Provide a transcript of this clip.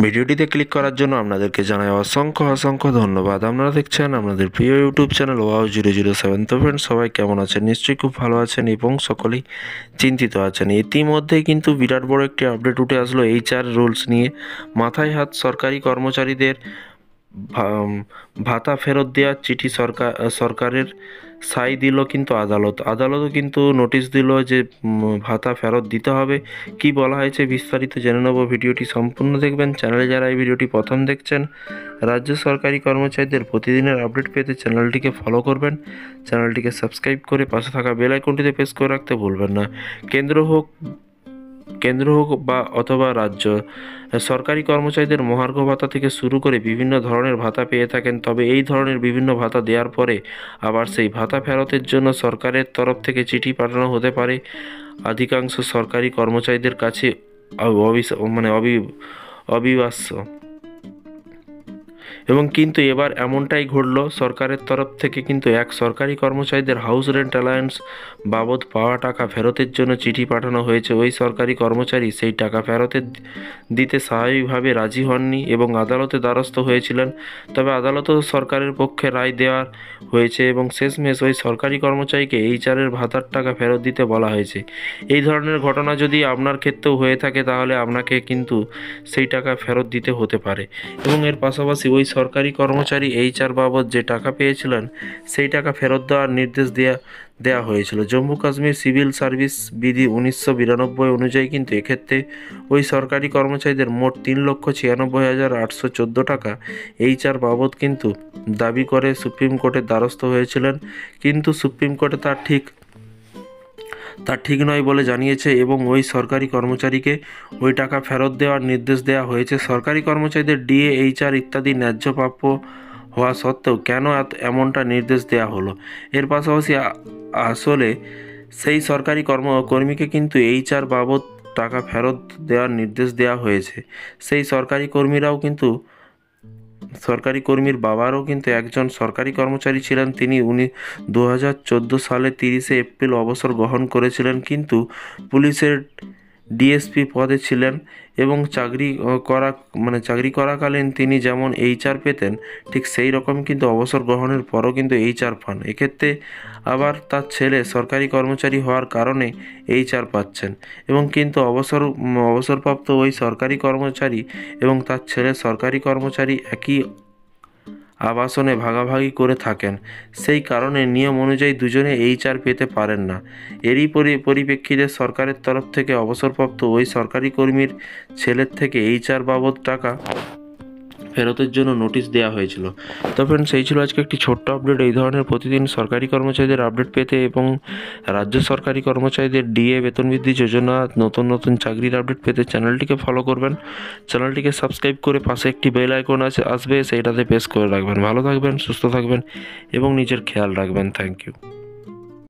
ভিডিওটিতে ক্লিক করার জন্য আপনাদেরকে জানাই অসংখ্য ধন্যবাদ। আপনারা দেখছেন আপনাদের প্রিয় ইউটিউব চ্যানেল wow007। তো ফ্রেন্ডস, সবাই কেমন আছেন? নিশ্চয়ই খুব ভালো আছেন এবং সকলেই চিন্তিত আছেন। ইতিমধ্যেই কিন্তু বিরাট বড় একটি আপডেট উঠে আসলো HR রুলস নিয়ে। মাথায় হাত সরকারি কর্মচারীদের ভাতা ফেরত দেওয়ার চিঠি সরকারের সাই দিল কিন্তু আদালতও কিন্তু নোটিশ দিল যে ভাতা ফেরত দিতে হবে। কি বলা হয়েছে বিস্তারিত জেনে নেব। ভিডিওটি সম্পূর্ণ দেখবেন। চ্যানেলে যারা এই ভিডিওটি প্রথম দেখছেন, রাজ্য সরকারি কর্মচারীদের প্রতিদিনের আপডেট পেতে চ্যানেলটিকে ফলো করবেন, চ্যানেলটিকে সাবস্ক্রাইব করে পাশে থাকা বেল আইকনটিতে প্রেস করে রাখতে ভুলবেন না। কেন্দ্র হোক বা অথবা রাজ্য, সরকারি কর্মচারীদের মহার্ঘ ভাতা থেকে শুরু করে বিভিন্ন ধরনের ভাতা পেয়ে থাকেন। তবে এই ধরনের বিভিন্ন ভাতা দেওয়ার পরে আবার সেই ভাতা ফেরতের জন্য সরকারের তরফ থেকে চিঠি পাঠানো হতে পারে অধিকাংশ সরকারি কর্মচারীদের কাছে অবিশ্বাস্য। এবং কিন্তু এবার এমনটাই ঘটল। সরকারের তরফ থেকে কিন্তু এক সরকারি কর্মচারীদের হাউস রেন্ট অ্যালায়েন্স বাবদ পাওয়া টাকা ফেরতের জন্য চিঠি পাঠানো হয়েছে। ওই সরকারি কর্মচারী সেই টাকা ফেরতের দিতে স্বাভাবিকভাবে রাজি হননি এবং আদালতে দ্বারস্থ হয়েছিলেন। তবে আদালতও সরকারের পক্ষে রায় দেওয়া হয়েছে এবং শেষমেশ ওই সরকারি কর্মচারীকে HR-এর ভাতার টাকা ফেরত দিতে বলা হয়েছে। এই ধরনের ঘটনা যদি আপনার ক্ষেত্রেও হয়ে থাকে তাহলে আপনাকে কিন্তু সেই টাকা ফেরত দিতে হতে পারে। এবং এর পাশাপাশি ওই সরকারি কর্মচারী HR বাবদ যে টাকা পেয়েছিলেন সেই টাকা ফেরত দেওয়ার নির্দেশ দেওয়া হয়েছিল। জম্মু কাশ্মীর সিভিল সার্ভিস বিধি 1992 অনুযায়ী কিন্তু এক্ষেত্রে ওই সরকারি কর্মচারীদের মোট 3,96,814 টাকা HR বাবদ কিন্তু দাবি করে সুপ্রিম কোর্টের দ্বারস্থ হয়েছিলেন। কিন্তু সুপ্রিম কোর্টে তা ঠিক নয় বলে জানিয়েছে এবং ওই সরকারি কর্মচারীকে ওই টাকা ফেরত দেওয়ার নির্দেশ দেওয়া হয়েছে। সরকারি কর্মচারীদের DA, HR ইত্যাদি ন্যায্য প্রাপ্য হওয়া সত্ত্বেও কেন এমনটা নির্দেশ দেওয়া হলো? এর পাশাপাশি আসলে সেই সরকারি কর্মীকে কিন্তু HR বাবদ টাকা ফেরত দেওয়ার নির্দেশ দেওয়া হয়েছে। সেই সরকারি কর্মীর বাবারও কিন্তু একজন সরকারি কর্মচারী ছিলেন। তিনি 2014 সালে 30 এপ্রিল অবসর গ্রহণ করেছিলেন, কিন্তু পুলিশের DSP পদে ছিলেন এবং চাকরি করাকালীন তিনি যেমন HR পেতেন ঠিক সেই রকম কিন্তু অবসর গ্রহণের পরও কিন্তু HR পান। এক্ষেত্রে আবার তার ছেলে সরকারি কর্মচারী হওয়ার কারণে HR পাচ্ছেন এবং কিন্তু অবসরপ্রাপ্ত ওই সরকারি কর্মচারী এবং তার ছেলে সরকারি কর্মচারী একই আবাসনে ভাগাভাগি করে থাকেন। সেই কারণে নিয়ম অনুযায়ী দুজনে HR পেতে পারেন না। এরই পরিপ্রেক্ষিতে সরকারের তরফ থেকে অবসরপ্রাপ্ত ওই সরকারি কর্মীর ছেলের থেকে HR বাবদ টাকা ফেরতের জন্য নোটিশ দেওয়া হয়েছিল। তো ফ্রেন্ডস, এই ছিল আজকে একটি ছোট্ট আপডেট। এই ধরনের প্রতিদিন সরকারি কর্মচারীদের আপডেট পেতে এবং রাজ্য সরকারি কর্মচারীদের DA বেতন বৃদ্ধি যোজনা, নতুন চাকরির আপডেট পেতে চ্যানেলটিকে ফলো করবেন, চ্যানেলটিকে সাবস্ক্রাইব করে পাশে একটি বেল আইকন আসবে, সেইটাতে প্রেস করে রাখবেন। ভালো থাকবেন, সুস্থ থাকবেন এবং নিজের খেয়াল রাখবেন। Thank you.